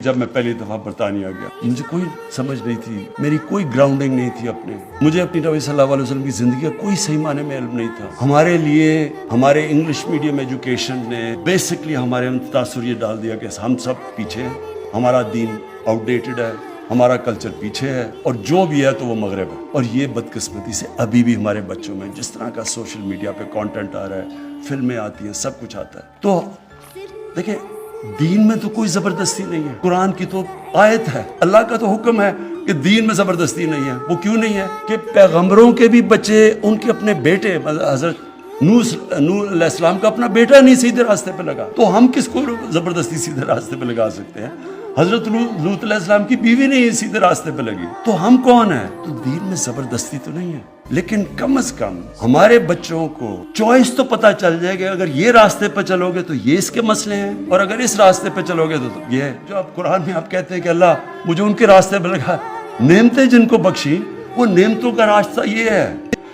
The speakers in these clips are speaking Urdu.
جب میں پہلی دفعہ برطانیہ گیا مجھے کوئی سمجھ نہیں تھی، میری کوئی گراؤنڈنگ نہیں تھی اپنے، مجھے اپنی نبی صلی اللہ علیہ وسلم کی زندگی کا کوئی صحیح معنی میں علم نہیں تھا۔ ہمارے لیے ہمارے انگلش میڈیم ایجوکیشن نے بیسکلی ہمارے تاثر یہ ڈال دیا کہ ہم سب پیچھے ہیں، ہمارا دین آؤٹ ڈیٹڈ ہے، ہمارا کلچر پیچھے ہے، اور جو بھی ہے تو وہ مغرب ہے۔ اور یہ بدقسمتی سے ابھی بھی ہمارے بچوں میں جس طرح کا سوشل میڈیا پہ کانٹینٹ آ رہا ہے، فلمیں آتی ہیں، سب کچھ آتا ہے۔ تو دیکھیں، دین میں تو کوئی زبردستی نہیں ہے، قرآن کی تو آیت ہے، اللہ کا تو حکم ہے کہ دین میں زبردستی نہیں ہے۔ وہ کیوں نہیں ہے کہ پیغمبروں کے بھی بچے، ان کے اپنے بیٹے، حضرت نوح علیہ السلام کا اپنا بیٹا نہیں سیدھے راستے پہ لگا، تو ہم کس کو زبردستی سیدھے راستے پہ لگا سکتے ہیں؟ حضرت لوط علیہ السلام کی بیوی نہیں سیدھے راستے پہ لگی، تو ہم کون ہیں؟ تو دین میں زبردستی تو نہیں ہے، لیکن کم از کم ہمارے بچوں کو چوائس تو پتہ چل جائے گا، اگر یہ راستے پہ چلو گے تو یہ اس کے مسئلے ہیں، اور اگر اس راستے پہ چلو گے تو یہ ہے۔ جو آپ قرآن میں آپ کہتے ہیں کہ اللہ مجھے ان کے راستے پہ لگا، نعمتیں جن کو بخشی، وہ نعمتوں کا راستہ یہ ہے،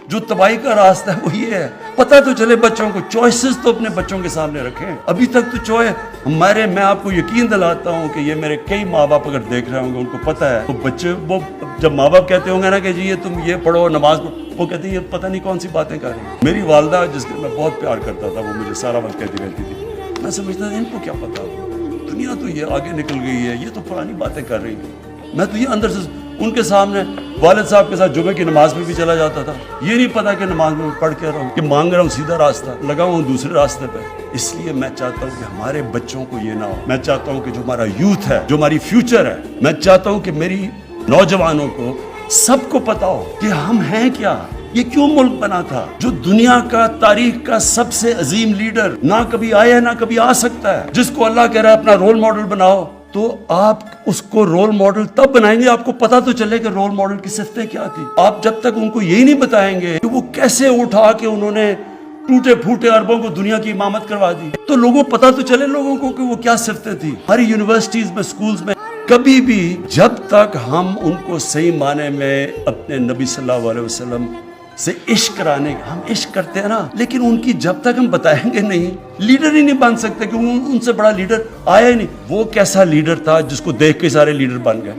جو تباہی کا راستہ ہے وہ یہ ہے۔ پتہ تو چلے بچوں کو، چوائسز تو اپنے بچوں کے سامنے رکھیں۔ ابھی تک تو میں آپ کو یقین دلاتا ہوں کہ یہ میرے کئی ماں باپ اگر دیکھ رہے ہوں گے، ان کو پتہ ہے، تو بچے وہ جب ماں باپ کہتے ہوں گے نا کہ جی یہ تم یہ پڑھو، نماز پڑھو، وہ کہتے ہیں یہ پتہ نہیں کون سی باتیں کر رہی ہیں۔ میری والدہ جس کے میں بہت پیار کرتا تھا، وہ مجھے سارا وقت کہتی رہتی تھی، میں سمجھتا تھا ان کو کیا پتا، دنیا تو یہ آگے نکل گئی ہے، یہ تو پرانی باتیں کر رہی ہیں۔ میں تو یہ اندر سے ان کے سامنے والد صاحب کے ساتھ جمعے کی نماز میں بھی چلا جاتا تھا، یہ نہیں پتا کہ نماز میں پڑھ کے رہا ہوں کہ مانگ رہا ہوں سیدھا راستہ، لگا ہوں دوسرے راستے پہ۔ اس لیے میں چاہتا ہوں کہ ہمارے بچوں کو یہ نہ ہو۔ میں چاہتا ہوں کہ جو ہمارا یوتھ ہے، جو ہماری فیوچر ہے، میں چاہتا ہوں کہ میری نوجوانوں کو سب کو پتا ہو کہ ہم ہیں کیا، یہ کیوں ملک بنا تھا، جو دنیا کا تاریخ کا سب سے عظیم لیڈر نہ کبھی آیا نہ کبھی آ سکتا ہے، جس کو اللہ کہہ رہا ہے اپنا رول ماڈل بناؤ، تو آپ اس کو رول ماڈل تب بنائیں گے آپ کو پتا تو چلے کہ رول ماڈل کی صفتیں کیا تھی۔ آپ جب تک ان کو یہی نہیں بتائیں گے کہ وہ کیسے اٹھا کے انہوں نے ٹوٹے پھوٹے عربوں کو دنیا کی امامت کروا دی، تو لوگوں پتا تو چلے لوگوں کو کہ وہ کیا صفتیں تھی۔ ہماری یونیورسٹیز میں، سکولز میں کبھی بھی جب تک ہم ان کو صحیح معنی میں اپنے نبی صلی اللہ علیہ وسلم سے عشق کرانے، ہم عشق کرتے ہیں نا، لیکن ان کی جب تک ہم بتائیں گے نہیں، لیڈر ہی نہیں بن سکتے، کہ ان سے بڑا لیڈر آیا ہی نہیں۔ وہ کیسا لیڈر تھا جس کو دیکھ کے سارے لیڈر بن گئے؟